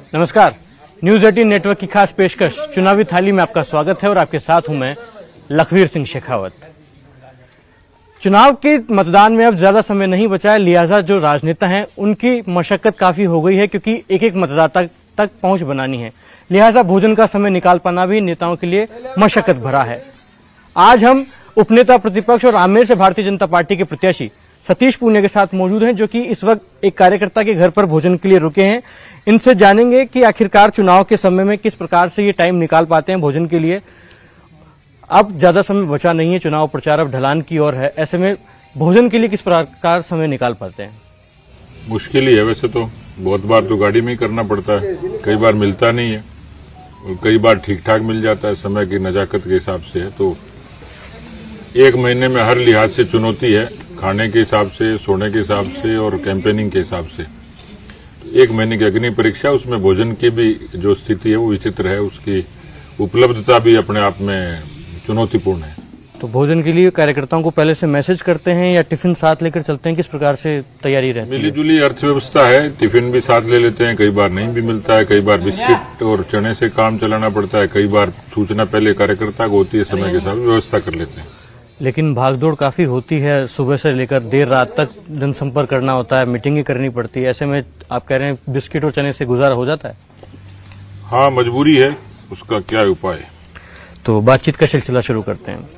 नमस्कार, news 18 network की खास पेशकश चुनावी थाली में आपका स्वागत है और आपके साथ हूं मैं लखवीर सिंह शेखावत। चुनाव के मतदान में अब ज्यादा समय नहीं बचा है, लिहाजा जो राजनेता हैं उनकी मशक्कत काफी हो गई है क्योंकि एक एक मतदाता तक पहुंच बनानी है। लिहाजा भोजन का समय निकाल पाना भी नेताओं के लिए मशक्कत भरा है। आज हम उपनेता प्रतिपक्ष और आमेर से भारतीय जनता पार्टी के प्रत्याशी सतीश पूनिया के साथ मौजूद हैं, जो कि इस वक्त एक कार्यकर्ता के घर पर भोजन के लिए रुके हैं। इनसे जानेंगे कि आखिरकार चुनाव के समय में किस प्रकार से ये टाइम निकाल पाते हैं भोजन के लिए। अब ज्यादा समय बचा नहीं है, चुनाव प्रचार अब ढलान की ओर है, ऐसे में भोजन के लिए किस प्रकार समय निकाल पाते हैं? मुश्किल ही है वैसे तो, बहुत बार तो गाड़ी में ही करना पड़ता है, कई बार मिलता नहीं है और कई बार ठीक ठाक मिल जाता है, समय की नजाकत के हिसाब से है। तो एक महीने में हर लिहाज से चुनौती है, खाने के हिसाब से, सोने के हिसाब से और कैंपेनिंग के हिसाब से। एक महीने की अग्नि परीक्षा, उसमें भोजन की भी जो स्थिति है वो विचित्र है, उसकी उपलब्धता भी अपने आप में चुनौतीपूर्ण है। तो भोजन के लिए कार्यकर्ताओं को पहले से मैसेज करते हैं या टिफिन साथ लेकर चलते हैं, किस प्रकार से तैयारी रहती है? मिलीजुली अर्थव्यवस्था है, टिफिन भी साथ ले लेते हैं, कई बार नहीं भी मिलता है, कई बार बिस्किट और चने से काम चलाना पड़ता है, कई बार सूचना पहले कार्यकर्ता को होती है, समय के साथ व्यवस्था कर लेते हैं। लेकिन भागदौड़ काफी होती है, सुबह से लेकर देर रात तक जनसंपर्क करना होता है, मीटिंगें करनी पड़ती है, ऐसे में आप कह रहे हैं बिस्किट और चने से गुजारा हो जाता है? हाँ, मजबूरी है, उसका क्या उपाय है? तो बातचीत का सिलसिला शुरू करते हैं।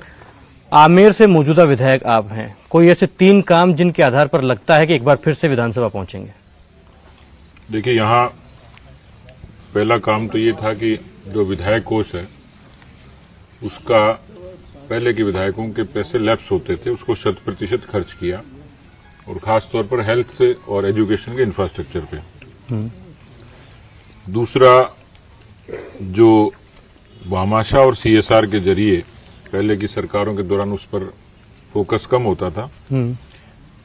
आमेर से मौजूदा विधायक आप हैं, कोई ऐसे 3 काम जिनके आधार पर लगता है कि एक बार फिर से विधानसभा पहुंचेंगे? देखिए, यहाँ पहला काम तो ये था कि जो विधायक कोष है उसका पहले के विधायकों के पैसे लैप्स होते थे, उसको 100% खर्च किया और खास तौर पर हेल्थ और एजुकेशन के इंफ्रास्ट्रक्चर पे। दूसरा, जो भामाशाह और सीएसआर के जरिए पहले की सरकारों के दौरान उस पर फोकस कम होता था,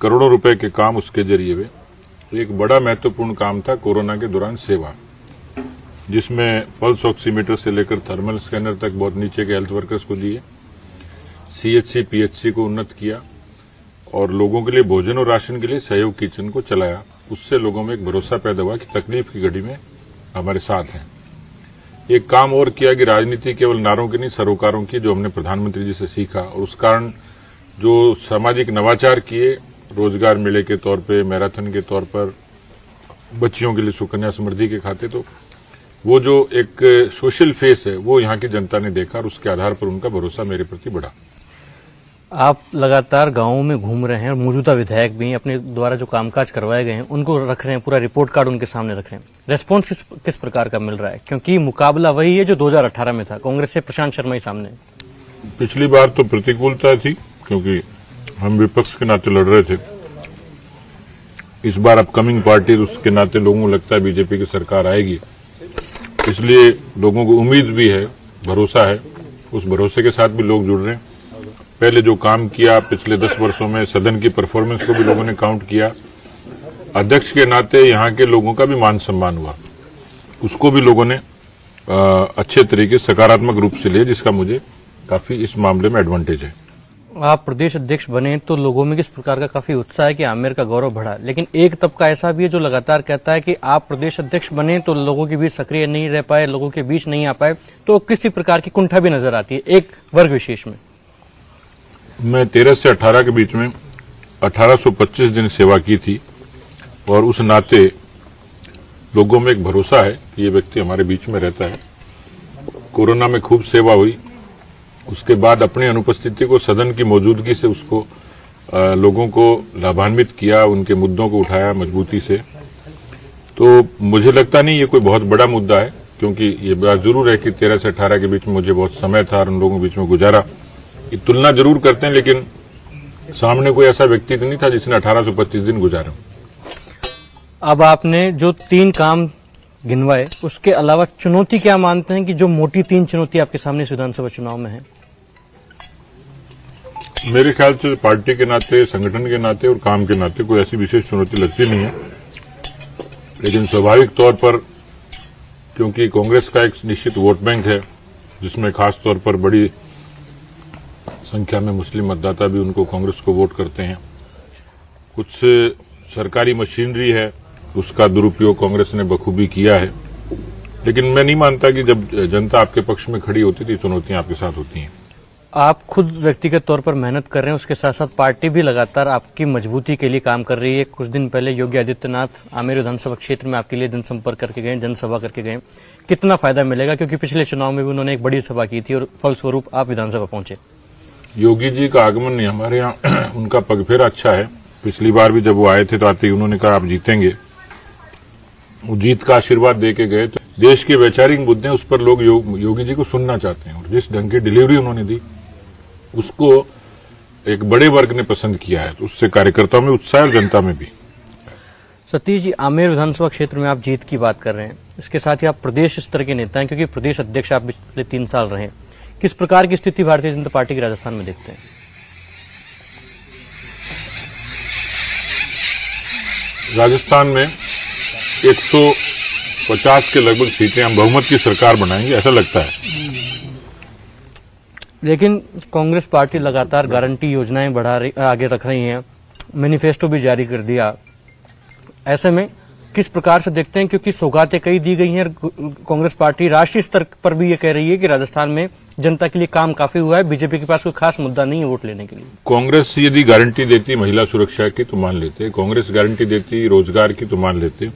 करोड़ों रुपए के काम उसके जरिए हुए। एक बड़ा महत्वपूर्ण काम था कोरोना के दौरान सेवा, जिसमें पल्स ऑक्सीमीटर से लेकर थर्मल स्कैनर तक बहुत नीचे के हेल्थ वर्कर्स को दिए, सीएचसी पीएचसी को उन्नत किया और लोगों के लिए भोजन और राशन के लिए सहयोग किचन को चलाया। उससे लोगों में एक भरोसा पैदा हुआ कि तकलीफ की घड़ी में हमारे साथ हैं। एक काम और किया कि राजनीति केवल नारों की नहीं, सरोकारों की, जो हमने प्रधानमंत्री जी से सीखा और उस कारण जो सामाजिक नवाचार किए, रोजगार मेले के तौर पे, मैराथन के तौर पर, बच्चियों के लिए सुकन्या समृद्धि के खाते, तो वो जो एक सोशल फेस है वो यहाँ की जनता ने देखा और उसके आधार पर उनका भरोसा मेरे प्रति बढ़ा। आप लगातार गांवों में घूम रहे हैं और मौजूदा विधायक भी अपने द्वारा जो कामकाज करवाए गए हैं उनको रख रहे हैं, पूरा रिपोर्ट कार्ड उनके सामने रख रहे हैं। रेस्पॉन्स किस प्रकार का मिल रहा है? क्योंकि मुकाबला वही है जो 2018 में था, कांग्रेस से प्रशांत शर्मा ही सामने। पिछली बार तो प्रतिकूलता थी क्योंकि हम विपक्ष के नाते लड़ रहे थे। इस बार अपकमिंग पार्टी उसके नाते लोगों को लगता है बीजेपी की सरकार आएगी, इसलिए लोगों को उम्मीद भी है, भरोसा है। उस भरोसे के साथ भी लोग जुड़ रहे हैं। पहले जो काम किया पिछले 10 वर्षों में, सदन की परफॉर्मेंस को भी लोगों ने काउंट किया। अध्यक्ष के नाते यहाँ के लोगों का भी मान सम्मान हुआ, उसको भी लोगों ने अच्छे तरीके सकारात्मक रूप से लिया, जिसका मुझे काफी इस मामले में एडवांटेज है। आप प्रदेश अध्यक्ष बने तो लोगों में किस प्रकार का काफी उत्साह है कि आमेर का गौरव बढ़ा, लेकिन एक तबका ऐसा भी है जो लगातार कहता है कि आप प्रदेश अध्यक्ष बने तो लोगों के बीच सक्रिय नहीं रह पाए, लोगों के बीच नहीं आ पाए, तो किसी प्रकार की कुंठा भी नजर आती है एक वर्ग विशेष में। मैं 13 से 18 के बीच में 1825 दिन सेवा की थी और उस नाते लोगों में एक भरोसा है कि ये व्यक्ति हमारे बीच में रहता है। कोरोना में खूब सेवा हुई, उसके बाद अपनी अनुपस्थिति को सदन की मौजूदगी से उसको लोगों को लाभान्वित किया, उनके मुद्दों को उठाया मजबूती से। तो मुझे लगता नहीं ये कोई बहुत बड़ा मुद्दा है, क्योंकि ये बात जरूर है कि 13 से 18 के बीच में मुझे बहुत समय था और उन लोगों के बीच में गुजारा। ये तुलना जरूर करते हैं, लेकिन सामने कोई ऐसा व्यक्ति तो नहीं था जिसने 1825 दिन गुजारे। अब आपने जो 3 काम गिनवाए, उसके अलावा चुनौती क्या मानते हैं कि जो मोटी 3 चुनौती आपके सामने इस विधानसभा चुनाव में है? मेरे ख्याल से पार्टी के नाते, संगठन के नाते और काम के नाते कोई ऐसी विशेष चुनौती लगती नहीं है, लेकिन स्वाभाविक तौर पर क्योंकि कांग्रेस का एक निश्चित वोट बैंक है, जिसमें खास तौर पर बड़ी संख्या में मुस्लिम मतदाता भी उनको कांग्रेस को वोट करते हैं। कुछ सरकारी मशीनरी है, उसका दुरुपयोग कांग्रेस ने बखूबी किया है। लेकिन मैं नहीं मानता कि जब जनता आपके पक्ष में खड़ी होती थी चुनौतियां आपके साथ होती हैं। आप खुद व्यक्तिगत तौर पर मेहनत कर रहे हैं, उसके साथ साथ पार्टी भी लगातार आपकी मजबूती के लिए काम कर रही है। कुछ दिन पहले योगी आदित्यनाथ आमेर विधानसभा क्षेत्र में आपके लिए जनसंपर्क करके गए, जनसभा करके गए। कितना फायदा मिलेगा, क्योंकि पिछले चुनाव में भी उन्होंने एक बड़ी सभा की थी और फलस्वरूप आप विधानसभा पहुंचे। योगी जी का आगमन नहीं, हमारे यहाँ उनका पगफेरा अच्छा है। पिछली बार भी जब वो आए थे तो आते ही उन्होंने कहा आप जीतेंगे, वो जीत का आशीर्वाद दे के गए। तो देश के वैचारिक मुद्दे उस पर लोग योगी जी को सुनना चाहते हैं, और जिस ढंग की डिलीवरी उन्होंने दी उसको एक बड़े वर्ग ने पसंद किया है, तो उससे कार्यकर्ताओं में उत्साह और जनता में भी। सतीश जी, आमेर विधानसभा क्षेत्र में आप जीत की बात कर रहे हैं, इसके साथ ही आप प्रदेश स्तर के नेता हैं, क्योंकि प्रदेश अध्यक्ष आप पिछले 3 साल रहे। किस प्रकार की स्थिति भारतीय जनता पार्टी की राजस्थान में देखते हैं? राजस्थान में 150 के लगभग सीटें हम बहुमत की सरकार बनाएंगे, ऐसा लगता है। लेकिन कांग्रेस पार्टी लगातार गारंटी योजनाएं आगे रख रही है, मैनिफेस्टो भी जारी कर दिया। ऐसे में किस प्रकार से देखते हैं, क्योंकि सौगातें कई दी गई हैं, कांग्रेस पार्टी राष्ट्रीय स्तर पर भी ये कह रही है कि राजस्थान में जनता के लिए काम काफी हुआ है, बीजेपी के पास कोई खास मुद्दा नहीं है वोट लेने के लिए। कांग्रेस यदि गारंटी देती महिला सुरक्षा की तो मान लेते, कांग्रेस गारंटी देती रोजगार की तो मान लेते,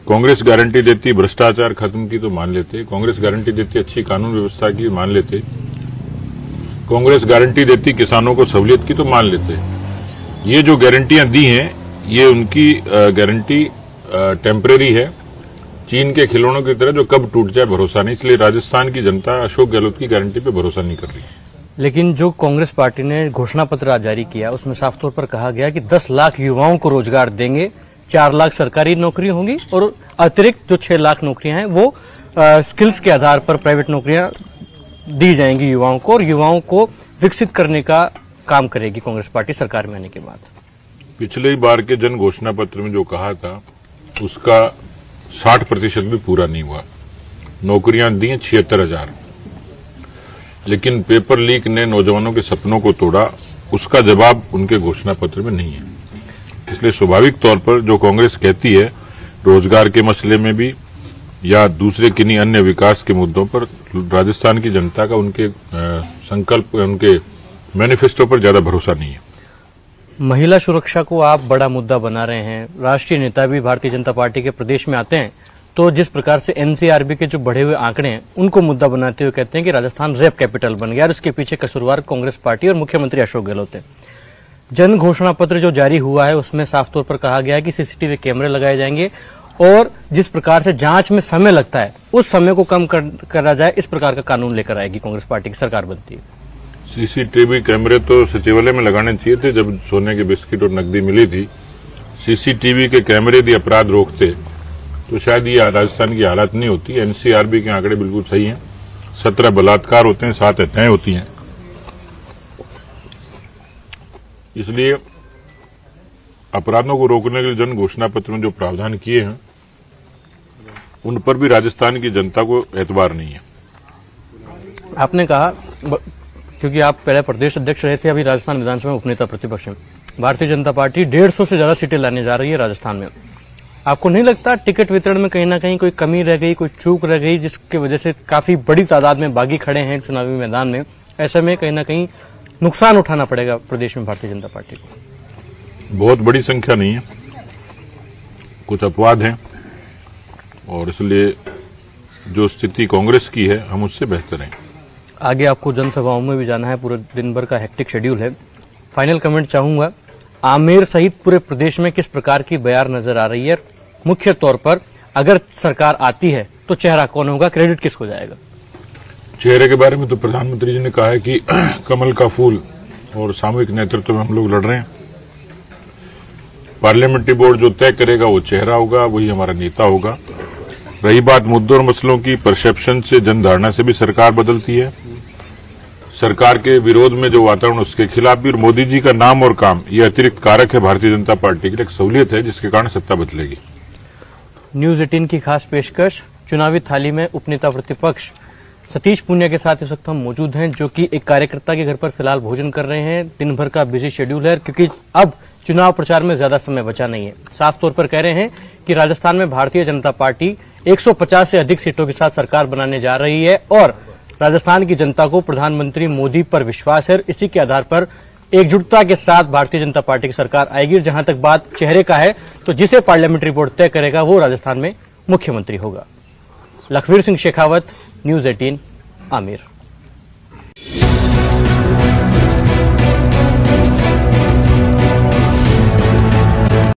कांग्रेस गारंटी देती भ्रष्टाचार खत्म की तो मान लेते, कांग्रेस गारंटी देती अच्छी कानून व्यवस्था की मान लेते, कांग्रेस गारंटी देती किसानों को सहूलियत की तो मान लेते। ये जो गारंटियां दी हैं ये उनकी गारंटी टेम्परेरी है, चीन के खिलौनों की तरह जो कब टूट जाए भरोसा नहीं। इसलिए राजस्थान की जनता अशोक गहलोत की गारंटी पे भरोसा नहीं कर रही। लेकिन जो कांग्रेस पार्टी ने घोषणा पत्र जारी किया उसमें साफ तौर पर कहा गया कि 10 लाख युवाओं को रोजगार देंगे, 4 लाख सरकारी नौकरी होंगी और अतिरिक्त जो 6 लाख नौकरियां हैं वो स्किल्स के आधार पर प्राइवेट नौकरियां दी जाएंगी युवाओं को, और युवाओं को विकसित करने का काम करेगी कांग्रेस पार्टी सरकार में आने के बाद। पिछले बार के जन घोषणा पत्र में जो कहा था उसका 60% भी पूरा नहीं हुआ। नौकरियां दी 76,000, लेकिन पेपर लीक ने नौजवानों के सपनों को तोड़ा, उसका जवाब उनके घोषणा पत्र में नहीं है। इसलिए स्वाभाविक तौर पर जो कांग्रेस कहती है रोजगार के मसले में भी या दूसरे किन्हीं अन्य विकास के मुद्दों पर राजस्थान की जनता का उनके संकल्प, उनके मैनिफेस्टो पर ज्यादा भरोसा नहीं है। महिला सुरक्षा को आप बड़ा मुद्दा बना रहे हैं, राष्ट्रीय नेता भी भारतीय जनता पार्टी के प्रदेश में आते हैं, तो जिस प्रकार से एनसीआरबी के जो बढ़े हुए आंकड़े हैं उनको मुद्दा बनाते हुए कहते हैं कि राजस्थान रेप कैपिटल बन गया और इसके पीछे कसूरवार कांग्रेस पार्टी और मुख्यमंत्री अशोक गहलोत है। जन घोषणा पत्र जो जारी हुआ है उसमें साफ तौर पर कहा गया है कि सीसीटीवी कैमरे लगाए जाएंगे और जिस प्रकार से जांच में समय लगता है उस समय को कम करा जाए, इस प्रकार का कानून लेकर आएगी कांग्रेस पार्टी की सरकार बनती है। सीसीटीवी कैमरे तो सचिवालय में लगाने चाहिए थे जब सोने के बिस्किट और नकदी मिली थी। सीसीटीवी के कैमरे यदि अपराध रोकते तो शायद ये राजस्थान की हालत नहीं होती। एनसीआरबी के आंकड़े बिल्कुल सही हैं, 17 बलात्कार होते हैं, 7 हत्याएं होती हैं। इसलिए अपराधों को रोकने के लिए जन घोषणा पत्र में जो प्रावधान किए हैं उन पर भी राजस्थान की जनता को एतबार नहीं है। आपने कहा, क्योंकि आप पहले प्रदेश अध्यक्ष रहे थे, अभी राजस्थान विधानसभा में उपनेता प्रतिपक्ष में, भारतीय जनता पार्टी 150 से ज्यादा सीटें लाने जा रही है राजस्थान में। आपको नहीं लगता टिकट वितरण में कहीं ना कहीं कोई कमी रह गई, कोई चूक रह गई, जिसकी वजह से काफी बड़ी तादाद में बागी खड़े हैं चुनावी मैदान में? ऐसे में कहीं ना कहीं नुकसान उठाना पड़ेगा प्रदेश में भारतीय जनता पार्टी को। बहुत बड़ी संख्या नहीं है, कुछ अपवाद हैं और इसलिए जो स्थिति कांग्रेस की है हम उससे बेहतर हैं। आगे आपको जनसभाओं में भी जाना है, पूरे दिन भर का हेक्टिक शेड्यूल है। फाइनल कमेंट चाहूंगा, आमेर सहित पूरे प्रदेश में किस प्रकार की बयार नजर आ रही है? मुख्य तौर पर अगर सरकार आती है तो चेहरा कौन होगा, क्रेडिट किसको जाएगा? चेहरे के बारे में तो प्रधानमंत्री जी ने कहा है कि कमल का फूल और सामूहिक नेतृत्व में हम लोग लड़ रहे हैं। पार्लियामेंट्री बोर्ड जो तय करेगा वो चेहरा होगा, वही हमारा नेता होगा। रही बात मुद्दों और मसलों की, परसेप्शन से जनधारणा से भी सरकार बदलती है। सरकार के विरोध में जो वातावरण उसके खिलाफ भी, और मोदी जी का नाम और काम ये अतिरिक्त कारक है भारतीय जनता पार्टी के लिए, एक सहूलियत है जिसके कारण सत्ता बदलेगी। न्यूज 18 की खास पेशकश चुनावी थाली में उपनेता प्रतिपक्ष सतीश पूनिया के साथ इस वक्त हम मौजूद हैं, जो कि एक कार्यकर्ता के घर पर फिलहाल भोजन कर रहे हैं। दिन भर का बिजी शेड्यूल है क्योंकि अब चुनाव प्रचार में ज्यादा समय बचा नहीं है। साफ तौर पर कह रहे हैं कि राजस्थान में भारतीय जनता पार्टी 150 से अधिक सीटों के साथ सरकार बनाने जा रही है और राजस्थान की जनता को प्रधानमंत्री मोदी पर विश्वास है। इसी के आधार पर एकजुटता के साथ भारतीय जनता पार्टी की सरकार आएगी। जहां तक बात चेहरे का है तो जिसे पार्लियामेंट्री बोर्ड तय करेगा वो राजस्थान में मुख्यमंत्री होगा। लखवीर सिंह शेखावत, न्यूज 18, आमेर।